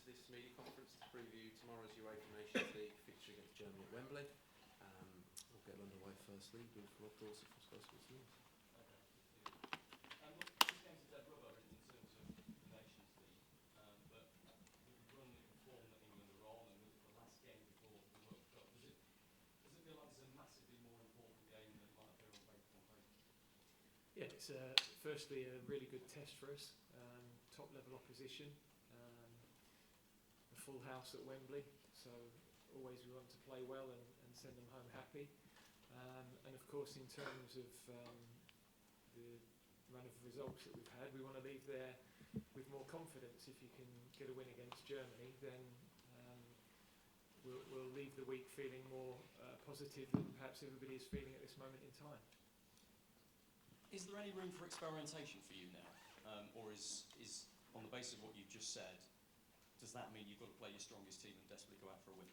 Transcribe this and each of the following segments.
to this media conference to preview tomorrow's UEFA Nations League fixture against Germany at Wembley. We'll get underway firstly with Rob Dawson from Spurs Chat. This game's a dead rubber in terms of the Nations League, but with the run and form that England are on, and with the last game before the World Cup, does it feel like it's a massively more important game than it might appear on paper? Yeah, it's firstly a really good test for us. Top level opposition, a full house at Wembley, so always we want to play well and send them home happy. And of course, in terms of the run of results that we've had, we want to leave there with more confidence. If you can get a win against Germany, then we'll leave the week feeling more positive than perhaps everybody is feeling at this moment in time. Is there any room for experimentation for you now? Or is on the basis of what you've just said, does that mean you've got to play your strongest team and desperately go out for a win?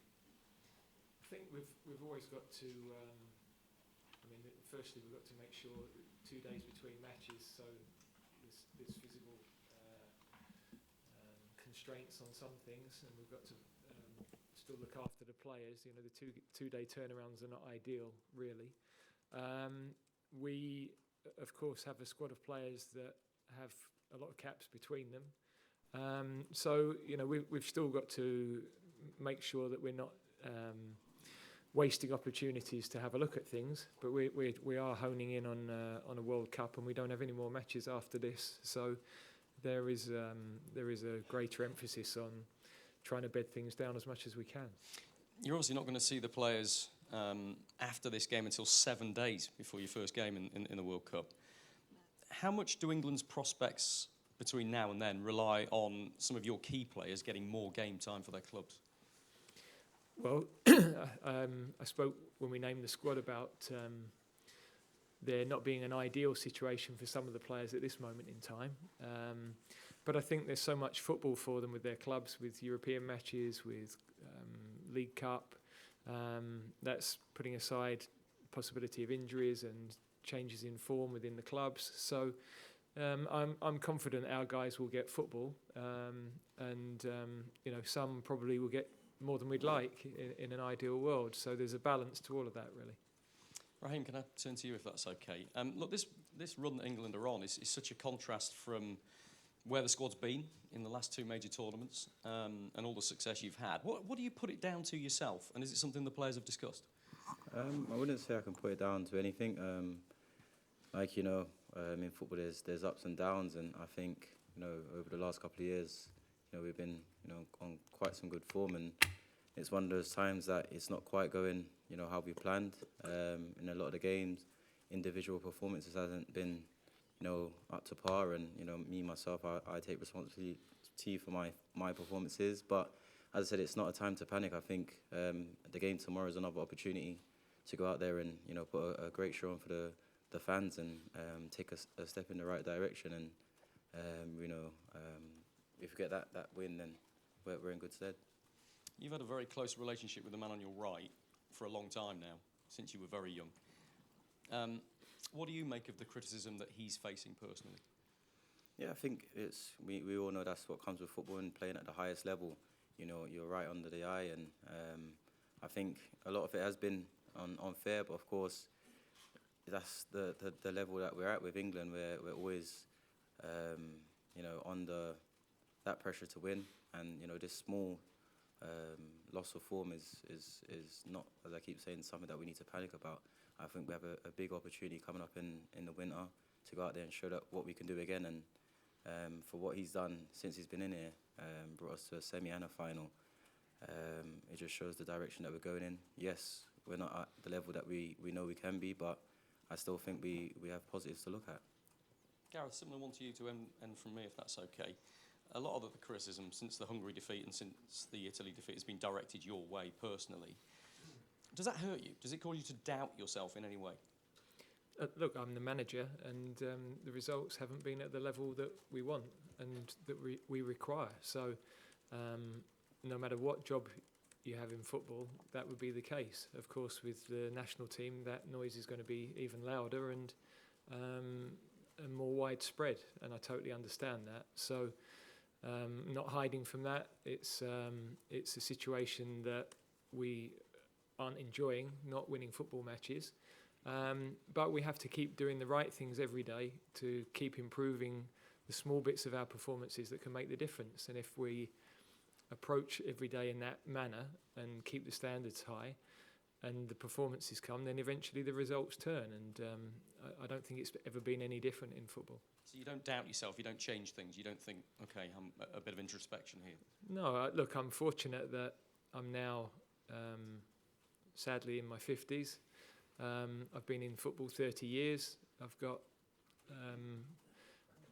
I think we've always got to, firstly we've got to make sure 2 days between matches, so there's physical constraints on some things, and we've got to still look after the players. You know, the two-day turnarounds are not ideal, really. We, of course, have a squad of players that have a lot of caps between them. So, you know, we've still got to make sure that we're not wasting opportunities to have a look at things. But we are honing in on a World Cup, and we don't have any more matches after this. So there is a greater emphasis on trying to bed things down as much as we can. You're obviously not going to see the players after this game until 7 days before your first game in the World Cup. How much do England's prospects between now and then rely on some of your key players getting more game time for their clubs? Well, I spoke when we named the squad about there not being an ideal situation for some of the players at this moment in time. But I think there's so much football for them with their clubs, with European matches, with League Cup. That's putting aside the possibility of injuries and changes in form within the clubs. So I'm confident our guys will get football, and you know, some probably will get more than we'd like in an ideal world. So there's a balance to all of that, really. Raheem, can I turn to you if that's okay? Look, this run that England are on is such a contrast from where the squad's been in the last 2 major tournaments, and all the success you've had. What do you put it down to yourself, and is it something the players have discussed? I wouldn't say I can put it down to anything. Like, you know, in football there's ups and downs, and I think, you know, over the last couple of years, you know, we've been, you know, on quite some good form, and it's one of those times that it's not quite going, you know, how we planned. In a lot of the games, individual performances hasn't been, you know, up to par, and, you know, me myself, I take responsibility for my performances. But as I said, it's not a time to panic. I think the game tomorrow is another opportunity to go out there and, you know, put a great show on for the fans, and take a step in the right direction. And you know, if we get that win, then we're in good stead. You've had a very close relationship with the man on your right for a long time now, since you were very young. What do you make of the criticism that he's facing personally? Yeah, I think we all know that's what comes with football and playing at the highest level. You know, you're right under the eye, and I think a lot of it has been unfair, but of course, that's the level that we're at with England. We're always, you know, under that pressure to win, and, you know, this small loss of form is not, as I keep saying, something that we need to panic about. I think we have a big opportunity coming up in the winter to go out there and show that what we can do again. And for what he's done since he's been in here, brought us to a semi and a final. It just shows the direction that we're going in. Yes, we're not at the level that we know we can be, but I still think we have positives to look at. Gareth, similar one to you to end from me, if that's okay. A lot of the criticism since the Hungary defeat and since the Italy defeat has been directed your way personally. Does that hurt you? Does it cause you to doubt yourself in any way? Look, I'm the manager, and the results haven't been at the level that we want and that we require. So no matter what job you have in football, that would be the case. Of course, with the national team, that noise is going to be even louder and more widespread, and I totally understand that. So Not hiding from that. It's a situation that we aren't enjoying, not winning football matches. But we have to keep doing the right things every day to keep improving the small bits of our performances that can make the difference. And if we approach every day in that manner and keep the standards high and the performances come, then eventually the results turn. And I don't think it's ever been any different in football. So you don't doubt yourself, you don't change things, you don't think, okay, I'm a bit of introspection here. No, look, I'm fortunate that I'm now, sadly, in my 50s. I've been in football 30 years. I've got,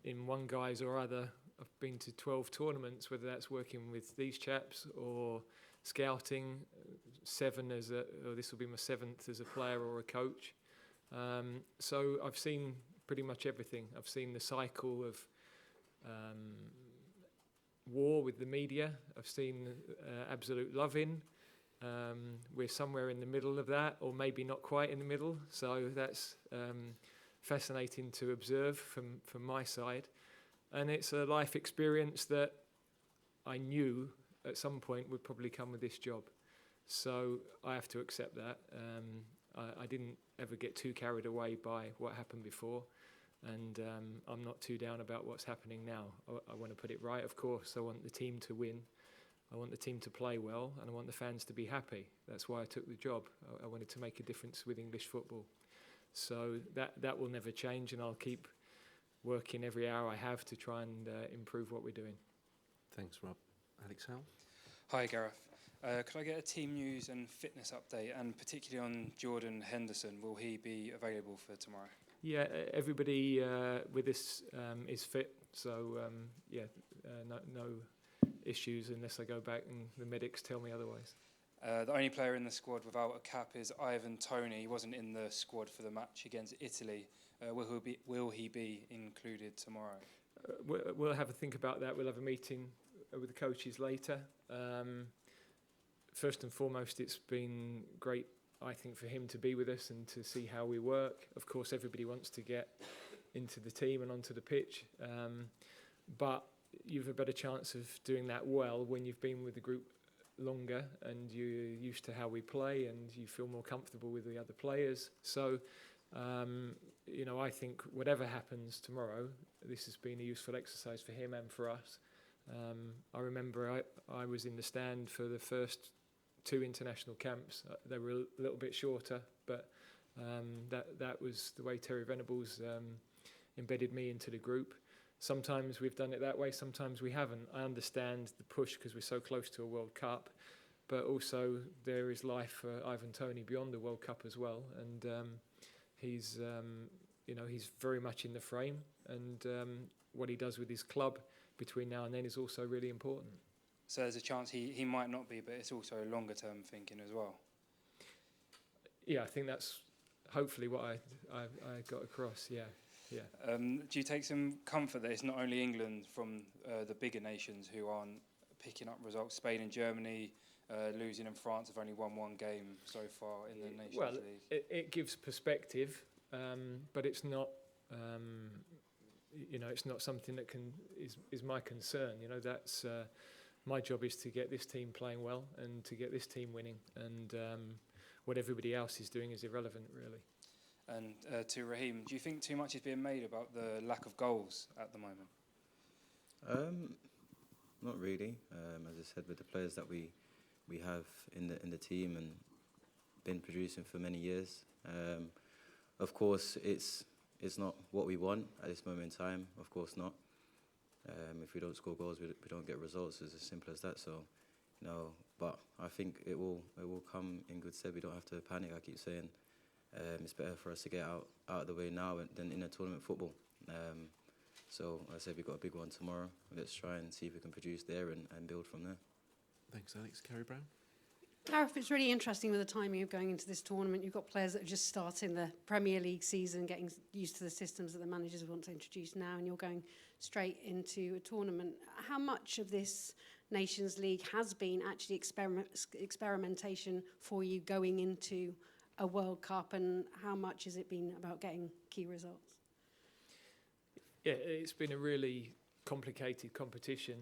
in one guise or other, I've been to 12 tournaments, whether that's working with these chaps or scouting, or this will be my 7th as a player or a coach. So I've seen pretty much everything. I've seen the cycle of war with the media. I've seen absolute loving. We're somewhere in the middle of that, or maybe not quite in the middle. So that's fascinating to observe from my side. And it's a life experience that I knew at some point would probably come with this job. So I have to accept that. I didn't ever get too carried away by what happened before. And I'm not too down about what's happening now. I want to put it right, of course. I want the team to win. I want the team to play well, and I want the fans to be happy. That's why I took the job. I wanted to make a difference with English football. So that will never change, and I'll keep working every hour I have to try and improve what we're doing. Thanks, Rob. Alex Howe? Hi, Gareth. Could I get a team news and fitness update, and particularly on Jordan Henderson? Will he be available for tomorrow? Yeah, everybody with us is fit, so no issues unless I go back and the medics tell me otherwise. The only player in the squad without a cap is Ivan Toney. He wasn't in the squad for the match against Italy. Will he be included tomorrow? We'll have a think about that. We'll have a meeting with the coaches later. First and foremost, it's been great, I think, for him to be with us and to see how we work. Of course, everybody wants to get into the team and onto the pitch, but you've a better chance of doing that well when you've been with the group longer and you're used to how we play and you feel more comfortable with the other players. So, I think whatever happens tomorrow, this has been a useful exercise for him and for us. I remember I was in the stand for the first 2 international camps. They were a little bit shorter, but that was the way Terry Venables embedded me into the group. Sometimes we've done it that way, sometimes we haven't. I understand the push because we're so close to a World Cup, but also there is life for Ivan Toney beyond the World Cup as well, and he's very much in the frame, and what he does with his club between now and then is also really important. So there's a chance he might not be, but it's also a longer term thinking as well. Yeah, I think that's hopefully what I got across, yeah. Do you take some comfort that it's not only England from the bigger nations who aren't picking up results? Spain and Germany losing, and France have only won 1 game so far in the Nations League. It gives perspective, but it's not. It's not something that is my concern. That's my job is to get this team playing well and to get this team winning, and what everybody else is doing is irrelevant, really. And to Raheem, do you think too much is being made about the lack of goals at the moment? Not really. As I said, with the players that we have in the team and been producing for many years, of course it's not what we want at this moment in time. Of course not. If we don't score goals, we don't get results. It's as simple as that. So, but I think it will come in good stead. We don't have to panic. I keep saying. It's better for us to get out of the way now than in a tournament football. So I said we've got a big one tomorrow. Let's try and see if we can produce there and build from there. Thanks, Alex. Carrie Brown? Gareth, it's really interesting with the timing of going into this tournament. You've got players that are just starting the Premier League season, getting used to the systems that the managers want to introduce now, and you're going straight into a tournament. How much of this Nations League has been actually experimentation for you going into a World Cup, and how much has it been about getting key results? Yeah, it's been a really complicated competition,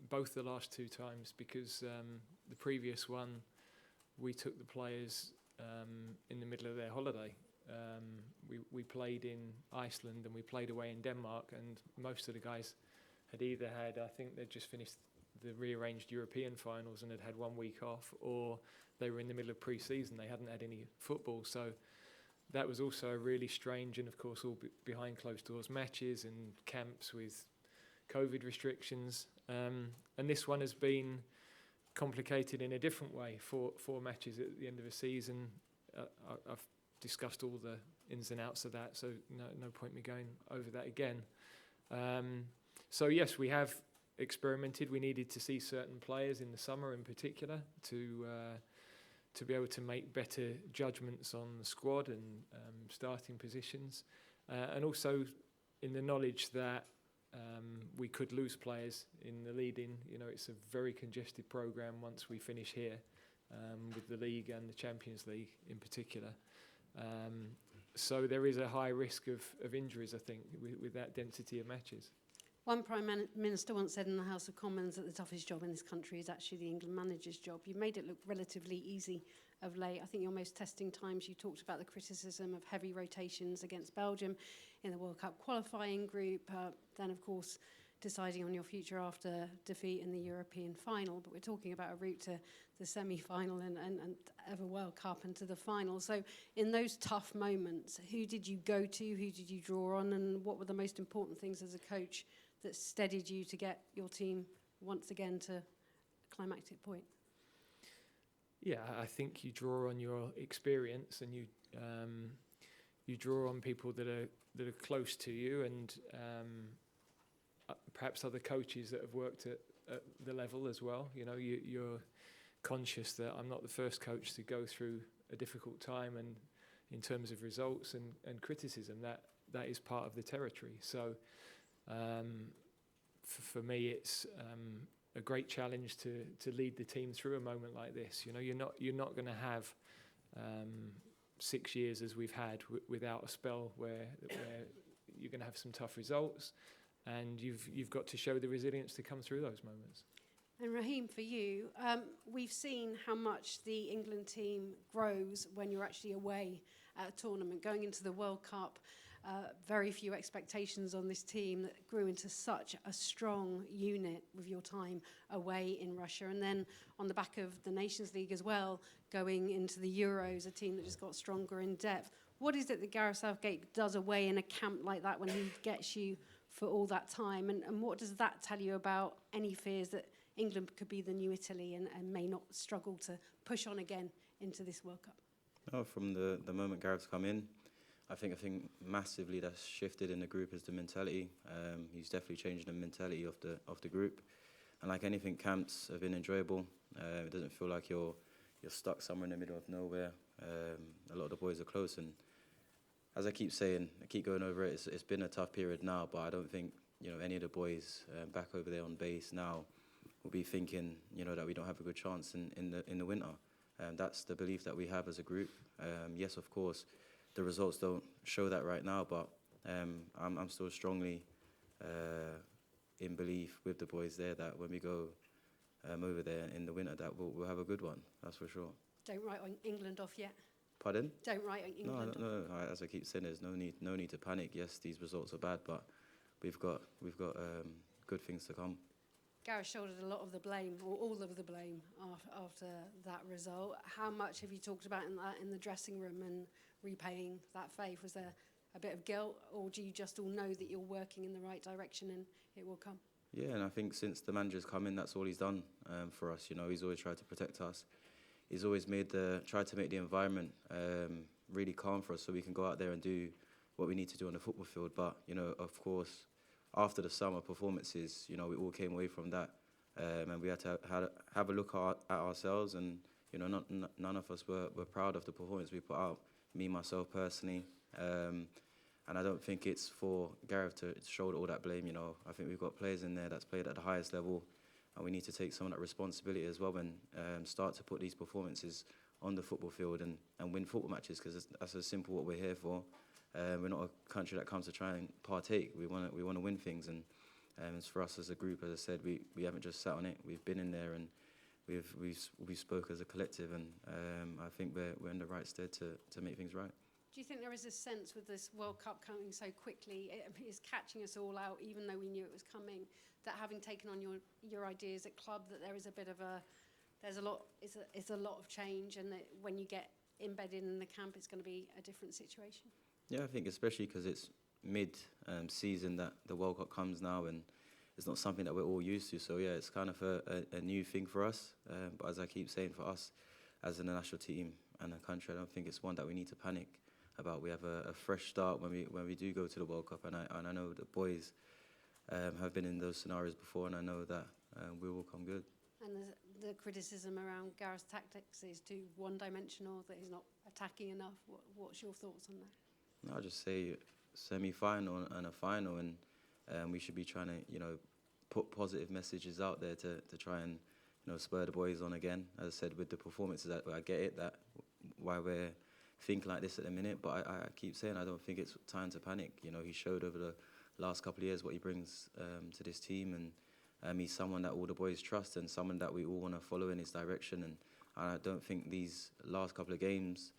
both the last two times, because the previous one we took the players in the middle of their holiday. We played in Iceland and we played away in Denmark, and most of the guys had either had, I think they'd just finished the rearranged European finals and had 1 week off, or they were in the middle of pre-season, they hadn't had any football. So that was also really strange, and of course all behind closed doors matches and camps with COVID restrictions. And this one has been complicated in a different way. Four matches at the end of a season. I've discussed all the ins and outs of that, so no point me going over that again. So yes, we have experimented. We needed to see certain players in the summer in particular to be able to make better judgments on the squad and starting positions, and also in the knowledge that we could lose players in the lead-in. You know, it's a very congested programme once we finish here, with the league and the Champions League in particular. So there is a high risk of injuries, I think, with that density of matches. One Prime Minister once said in the House of Commons that the toughest job in this country is actually the England manager's job. You've made it look relatively easy of late. I think your most testing times, you talked about the criticism of heavy rotations against Belgium in the World Cup qualifying group, then of course deciding on your future after defeat in the European final. But we're talking about a route to the semi-final and ever World Cup and to the final. So in those tough moments, who did you go to, who did you draw on, and what were the most important things as a coach that steadied you to get your team once again to a climactic point? Yeah, I think you draw on your experience, and you draw on people that are close to you, and perhaps other coaches that have worked at the level as well. You know, you're conscious that I'm not the first coach to go through a difficult time, and in terms of results and criticism, that is part of the territory. So for me, it's a great challenge to lead the team through a moment like this. You know, you're not going to have 6 years as we've had without a spell where you're going to have some tough results, and you've got to show the resilience to come through those moments. And Raheem, for you, we've seen how much the England team grows when you're actually away at a tournament. Going into the World Cup, very few expectations on this team that grew into such a strong unit with your time away in Russia. And then on the back of the Nations League as well, going into the Euros, a team that just got stronger in depth. What is it that Gareth Southgate does away in a camp like that when he gets you for all that time? And what does that tell you about any fears that England could be the new Italy and may not struggle to push on again into this World Cup? Oh, from the moment Gareth's come in, I think massively that's shifted in the group is the mentality. He's definitely changed the mentality of the group. And like anything, camps have been enjoyable. It doesn't feel like you're stuck somewhere in the middle of nowhere. A lot of the boys are close, and as I keep saying, I keep going over it. It's been a tough period now, but I don't think any of the boys back over there on base now will be thinking that we don't have a good chance in the winter. That's the belief that we have as a group. Yes, of course, the results don't show that right now, but I'm still strongly in belief with the boys there that when we go over there in the winter, that we'll have a good one. That's for sure. Don't write England off yet. Pardon? Don't write England off. No. As I keep saying, there's no need to panic. Yes, these results are bad, but we've got good things to come. Gareth shouldered a lot of the blame, or all of the blame, after that result. How much have you talked about in the dressing room and repaying that faith? Was there a bit of guilt, or do you just all know that you're working in the right direction and it will come? Yeah, and I think since the manager's come in, that's all he's done for us. He's always tried to protect us. He's always tried to make the environment really calm for us, so we can go out there and do what we need to do on the football field. But of course, after the summer performances, we all came away from that, and we had to have a look at ourselves, and none of us were proud of the performance we put out. Me, myself personally, and I don't think it's for Gareth to shoulder all that blame. I think we've got players in there that's played at the highest level, and we need to take some of that responsibility as well and start to put these performances on the football field and win football matches, because that's as simple what we're here for. we're not a country that comes to try and partake. We want to win things, and it's for us as a group. As I said, we haven't just sat on it. We've been in there, and we spoke as a collective, and I think we're in the right stead to make things right. Do you think there is a sense with this World Cup coming so quickly, it is catching us all out, even though we knew it was coming, that having taken on your ideas at club, that there is a bit of it's a lot of change, and that when you get embedded in the camp, it's going to be a different situation? Yeah, I think especially because it's mid-season that the World Cup comes now, and it's not something that we're all used to. So yeah, it's kind of a new thing for us. But as I keep saying, for us as a national team and a country, I don't think it's one that we need to panic about. We have a fresh start when we do go to the World Cup, and I know the boys have been in those scenarios before, and I know that we will come good. And the criticism around Gareth's tactics is too one-dimensional, that he's not attacking enough. What's your thoughts on that? I'll just say semi-final and a final, and we should be trying to, put positive messages out there to try and, spur the boys on again. As I said, with the performances, I get it, that why we're thinking like this at the minute, but I keep saying I don't think it's time to panic. He showed over the last couple of years what he brings to this team, and he's someone that all the boys trust, and someone that we all want to follow in his direction, and I don't think these last couple of games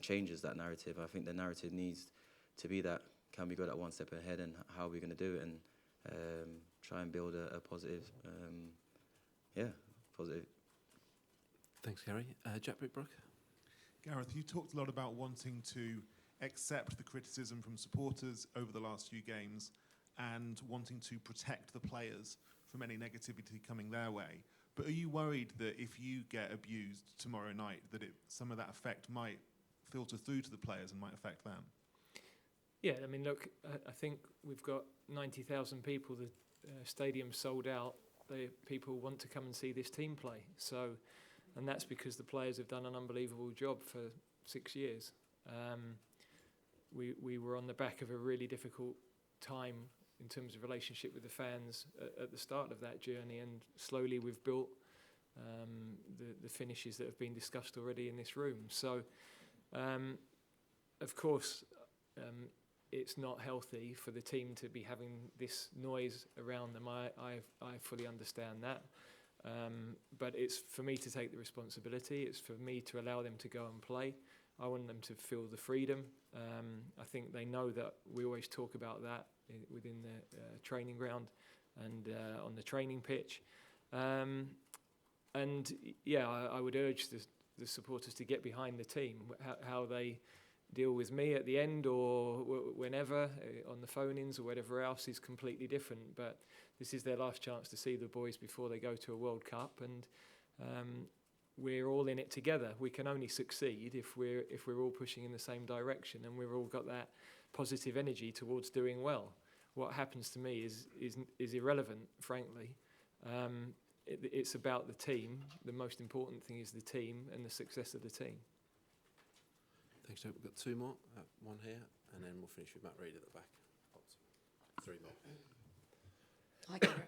changes that narrative. I think the narrative needs to be that, can we go that one step ahead, and how are we going to do it, and try and build a positive, positive. Thanks, Gary. Jack Brickbrook. Gareth, you talked a lot about wanting to accept the criticism from supporters over the last few games and wanting to protect the players from any negativity coming their way. But are you worried that if you get abused tomorrow night, that some of that effect might filter through to the players and might affect them? Yeah, I mean, look, I think we've got 90,000 people. The stadium's sold out. People want to come and see this team play. So, and that's because the players have done an unbelievable job for 6 years. We were on the back of a really difficult time in terms of relationship with the fans at the start of that journey, and slowly we've built the finishes that have been discussed already in this room. So, of course, it's not healthy for the team to be having this noise around them. I fully understand that. But it's for me to take the responsibility. It's for me to allow them to go and play. I want them to feel the freedom. I think they know that we always talk about that within the training ground and on the training pitch. And yeah, I would urge the supporters to get behind the team. How they deal with me at the end or whenever on the phone-ins or whatever else is completely different. But this is their last chance to see the boys before they go to a World Cup, and we're all in it together. We can only succeed if we're all pushing in the same direction, and we've all got that positive energy towards doing well. What happens to me is irrelevant, frankly. It's about the team. The most important thing is the team and the success of the team. Thanks, Jack. We've got two more. One here, and then we'll finish with Matt Reid at the back. Three more. Hi, Gareth.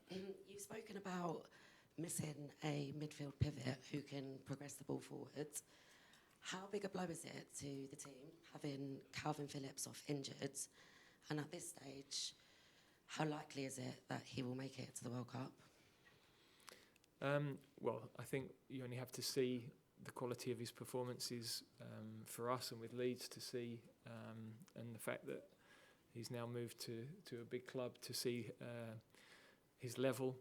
You've spoken about missing a midfield pivot who can progress the ball forwards. How big a blow is it to the team having Calvin Phillips off injured? And at this stage, how likely is it that he will make it to the World Cup? Well, I think you only have to see the quality of his performances for us and with Leeds to see, and the fact that he's now moved to a big club to see his level.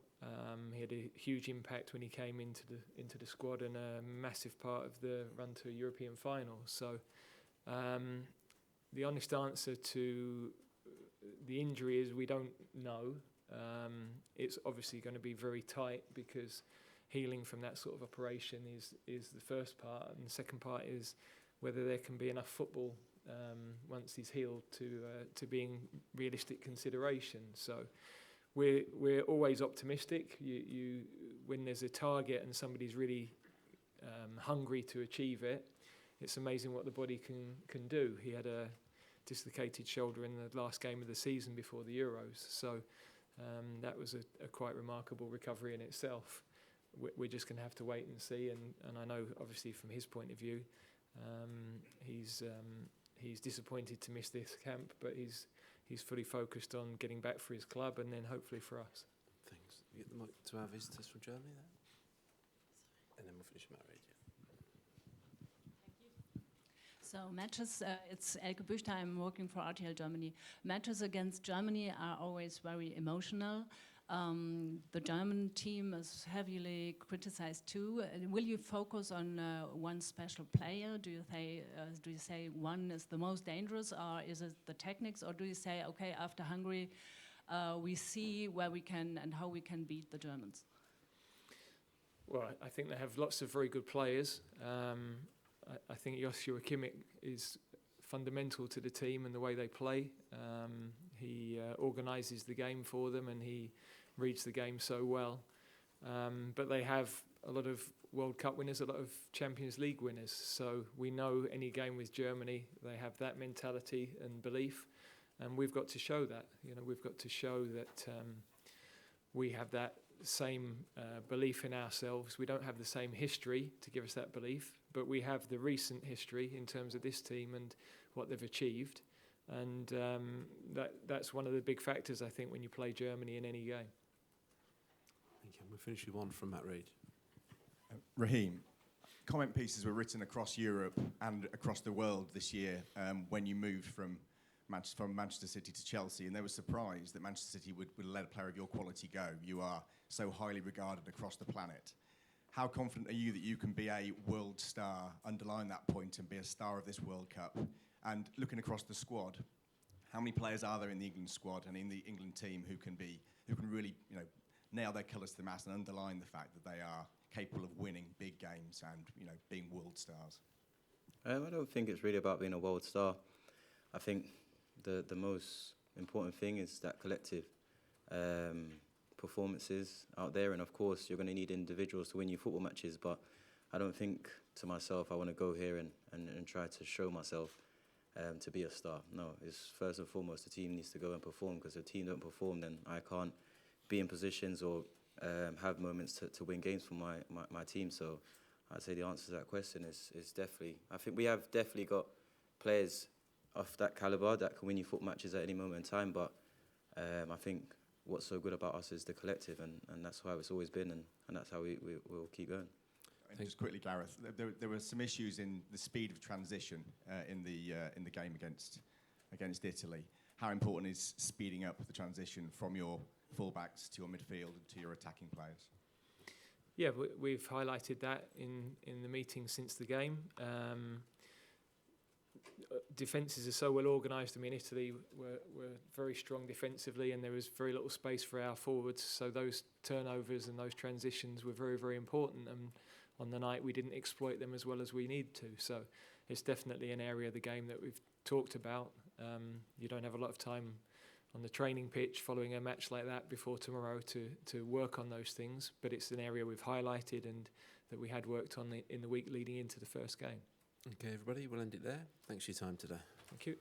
He had a huge impact when he came into the squad and a massive part of the run to a European final. So the honest answer to the injury is we don't know. It's obviously going to be very tight because healing from that sort of operation is the first part, and the second part is whether there can be enough football once he's healed to being realistic consideration. So we're always optimistic. You when there's a target and somebody's really hungry to achieve it, it's amazing what the body can do. He had a dislocated shoulder in the last game of the season before the Euros, so that was a quite remarkable recovery in itself. We're just going to have to wait and see, and I know obviously from his point of view, he's disappointed to miss this camp, but he's fully focused on getting back for his club and then hopefully for us. Thanks. You get the mic to our visitors from Germany there. And then we'll finish with Matt Reid. So matches, it's Elke Büchter, I'm working for RTL Germany. Matches against Germany are always very emotional. The German team is heavily criticized too. Will you focus on one special player? Do you say one is the most dangerous, or is it the techniques, or do you say, okay, after Hungary, we see where we can and how we can beat the Germans? Well, I think they have lots of very good players. I think Joshua Kimmich is fundamental to the team and the way they play. He organises the game for them and he reads the game so well. But they have a lot of World Cup winners, a lot of Champions League winners. So we know any game with Germany, they have that mentality and belief. And we've got to show that. You know, we've got to show that we have that same belief in ourselves. We don't have the same history to give us that belief, but we have the recent history in terms of this team and what they've achieved. And that's one of the big factors, I think, when you play Germany in any game. Thank you. We'll finish with one from Matt Reid. Raheem, comment pieces were written across Europe and across the world this year when you moved from Manchester City to Chelsea, and they were surprised that Manchester City would let a player of your quality go. You are so highly regarded across the planet. How confident are you that you can be a world star, underline that point, and be a star of this World Cup? And looking across the squad, how many players are there in the England squad and in the England team who can really, nail their colours to the mast and underline the fact that they are capable of winning big games and, being world stars? I don't think it's really about being a world star. I think the most important thing is that collective performances out there, and of course you're going to need individuals to win your football matches, but I don't think to myself I want to go here and try to show myself to be a star. No, it's first and foremost the team needs to go and perform, because if the team don't perform, then I can't be in positions or have moments to win games for my team. So I'd say the answer to that question is definitely, I think we have definitely got players of that calibre that can win you football matches at any moment in time, but I think what's so good about us is the collective, and that's how it's always been, and that's how we'll keep going. And just quickly, Gareth, there were some issues in the speed of transition in the game against Italy. How important is speeding up the transition from your fullbacks to your midfield and to your attacking players? Yeah, we've highlighted that in the meeting since the game. Defences are so well organised. I mean, Italy were very strong defensively, and there was very little space for our forwards. So those turnovers and those transitions were very, very important. And on the night, we didn't exploit them as well as we need to. So it's definitely an area of the game that we've talked about. You don't have a lot of time on the training pitch following a match like that before tomorrow to work on those things. But it's an area we've highlighted and that we had worked on in the week leading into the first game. Okay, everybody, we'll end it there. Thanks for your time today. Thank you.